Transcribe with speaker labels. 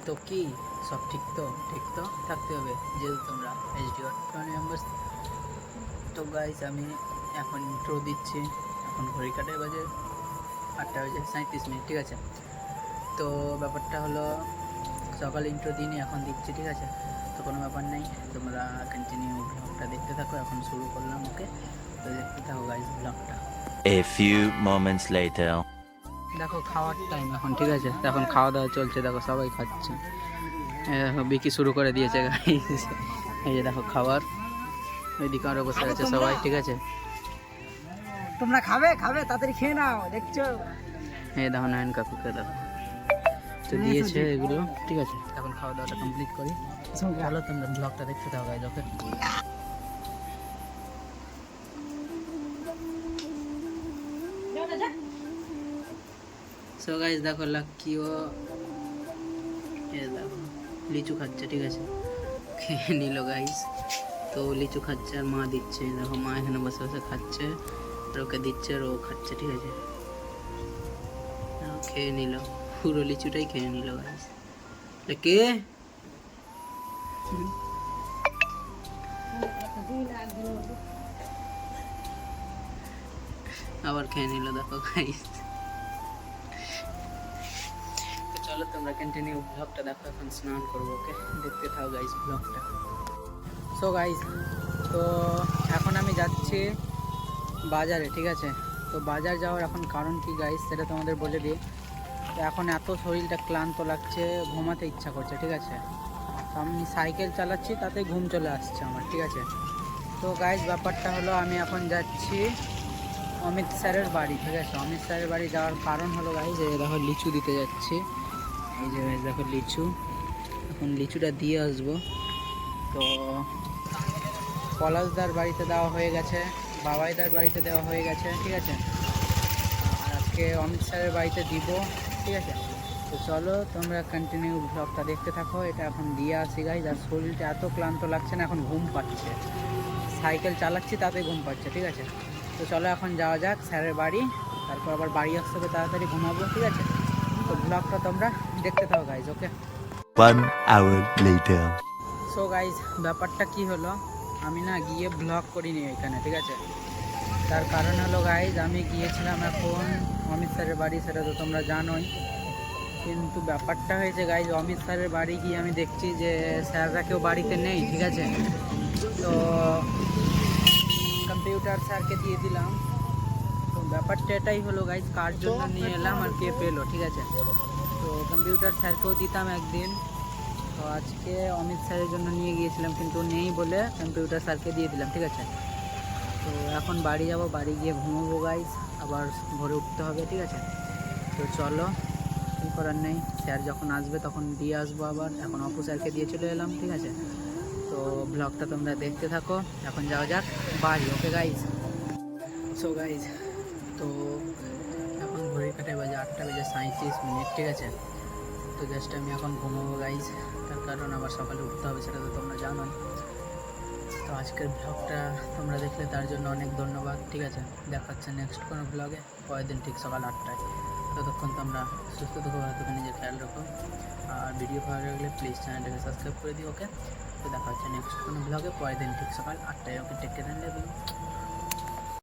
Speaker 1: তো কি সব ঠিক তো থাকতে হবে যেহেতু তোমরা এইচডিওর ফ্যামিলি মেম্বার্স। তো গাইস আমি এখন ইন্ট্রো দিচ্ছি। এখন ঘড়ি কাটায় বাজে 8:37 ঠিক আছে। তো ব্যাপারটা হলো সকালে ইন্ট্রো দিইনি, এখন দিচ্ছি ঠিক আছে। তো কোনো ব্যাপার নেই, তোমরা কন্টিনিউ ব্লগটা দেখতে থাকো। এখন শুরু করলাম, ওকে? তো দেখতে থাকো গাইস ব্লগটা।
Speaker 2: A few moments later.
Speaker 1: দেখো খাওয়ার টাইম এখন ঠিক আছে। এখন খাওয়া দাওয়া চলছে, দেখো সবাই খাচ্ছে। বিকি শুরু করে দিয়েছে গাইস। এই যে দেখো খাবার, ওইদিকে আরও বসে আছে সবাই ঠিক আছে।
Speaker 3: তোমরা খাবে তাড়াতাড়ি খেয়ে নাও, দেখছো?
Speaker 1: এই দেখো নারায়ণ কাকুকে দেখো, তো দিয়েছে এগুলো ঠিক আছে। এখন খাওয়া দাওয়াটা কমপ্লিট করি, চলো তোমরা ব্লগটা দেখতে থাকো গাইস, ওকে? সো গাইস দেখো লাক্কিও দেখো লিচু খাচ্ছে ঠিক আছে, খেয়ে নিল গাইস। তো লিচু খাচ্ছে আর মা দিচ্ছে, দেখো মা এখানে বসে বসে খাচ্ছে আর ওকে দিচ্ছে আর ও খাচ্ছে ঠিক আছে। খেয়ে নিল, পুরো লিচুটাই খেয়ে নিল গাইস। কে আবার খেয়ে নিল দেখো গাইস। চলো তোমরা কন্টিনিউ ব্লগটা দেখো। এখন স্নান করবো, ওকে? দেখতে থাও গাইস ব্লগটা। সো গাইস তো এখন আমি যাচ্ছি বাজারে ঠিক আছে। তো বাজার যাওয়ার এখন কারণ কি গাইস সেটা তোমাদের বলে দিই। তো এখন এত শরীরটা ক্লান্ত লাগছে, ঘুমাতে ইচ্ছা করছে ঠিক আছে। তো আমি সাইকেল চালাচ্ছি, তাতে ঘুম চলে আসছে আমার ঠিক আছে। তো গাইস ব্যাপারটা হলো আমি এখন যাচ্ছি অমিত স্যারের বাড়ি ঠিক আছে। অমিত স্যারের বাড়ি যাওয়ার কারণ হলো গাইস এই দেখো লিচু দিতে যাচ্ছি। এই যে গাইস দেখো লিচু, এখন লিচুটা দিয়ে আসবো। তো পলাশদার বাড়িতে দেওয়া হয়ে গেছে, বাবাইদার বাড়িতে দেওয়া হয়ে গেছে ঠিক আছে। আর আজকে অমিত স্যারের বাড়িতে দিব ঠিক আছে। তো চলো তোমরা কন্টিনিউ ব্লগটা দেখতে থাকো। এটা এখন দিয়ে আসি গাইস, আর শরীরটা এত ক্লান্ত লাগছে না, এখন ঘুম পাচ্ছে। সাইকেল চালাচ্ছি তাতে ঘুম পাচ্ছে ঠিক আছে। তো চলো এখন যাওয়া যাক স্যারের বাড়ি, তারপর আবার বাড়ি আসতে হবে, তাড়াতাড়ি ঘুমাবো ঠিক আছে। তো ব্লগটা তোমরা দেখতে থাকো গাইস, ওকে?
Speaker 2: 1 hour later.
Speaker 1: সো গাইস ব্যাপারটা কি হলো, আমি না গিয়ে ব্লগ করিনি এখানে ঠিক আছে। তার কারণ হলো গাইস আমি গিয়েছিলাম এখন অমিত স্যারের বাড়ি, সেটা তো তোমরা জানোই। কিন্তু ব্যাপারটা হয়েছে গাইস অমিত স্যারের বাড়ি গিয়ে আমি দেখছি যে স্যাররা কেউ বাড়িতে নেই ঠিক আছে। তো কম্পিউটার স্যারকে দিয়ে দিলাম। তো ব্যাপারটা এটাই হলো গাইস, কার জন্য নিয়ে এলাম আর কে পেলো ঠিক আছে। তো কম্পিউটার স্যারকেও দিতাম একদিন, তো আজকে অমিত স্যারের জন্য নিয়ে গিয়েছিলাম কিন্তু নেই বলে কম্পিউটার স্যারকে দিয়ে দিলাম ঠিক আছে। তো এখন বাড়ি যাব, বাড়ি গিয়ে ঘুমোবো গাইস, আবার ভোরে উঠতে হবে ঠিক আছে। তো চলো কী করার নেই, স্যার যখন আসবে তখন দিয়ে আসবো আবার। এখন অপু স্যারকে দিয়ে চলে এলাম ঠিক আছে। তো ব্লগটা তোমরা দেখতে থাকো, এখন যাওয়া যাক বাড়ি, ওকে গাইস? সো গাইস তো এখন ঘড়ি কাটায় বাজে 8:37 ঠিক আছে। তো জাস্ট আমি এখন ঘুমাবো গাইস, তার কারণ আবার সকালে উঠতে হবে, সেটা তো তোমরা জানো। তো আজকের ব্লগটা তোমরা দেখলে তার জন্য অনেক ধন্যবাদ ঠিক আছে। দেখা হচ্ছে নেক্সট কোনো ব্লগে পরের দিন ঠিক সকাল 8টায়। ততক্ষণ তোমরা সুস্থ থাকো, ভালো থাকো, নিজের খেয়াল রাখো। আর ভিডিও ভালো লাগলে প্লিজ চ্যানেলটাকে সাবস্ক্রাইব করে দিও, ওকে? তো দেখা হচ্ছে নেক্সট কোনো ব্লগে পরের দিন ঠিক সকাল 8টায়, okay? Take care and love you.